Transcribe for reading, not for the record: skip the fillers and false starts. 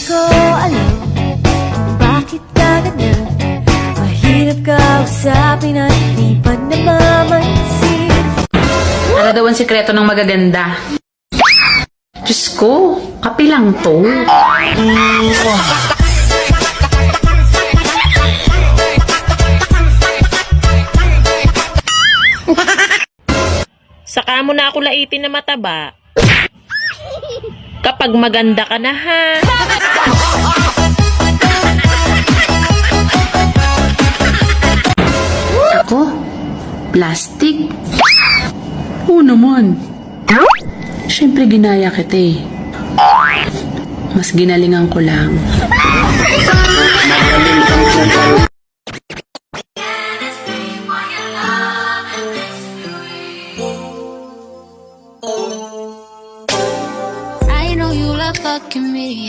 ko alam kung bakit ka ganyan. Mahirap ka usapin at di pa namamansin. Ano daw ang sikreto ng magaganda? Diyos ko, kape lang to. Saka mo na ako laitin na mataba. Kapag maganda ka na, ha? Ako? Plastic? Oo naman. Siyempre ginaya kita eh. Mas ginalingan ko lang.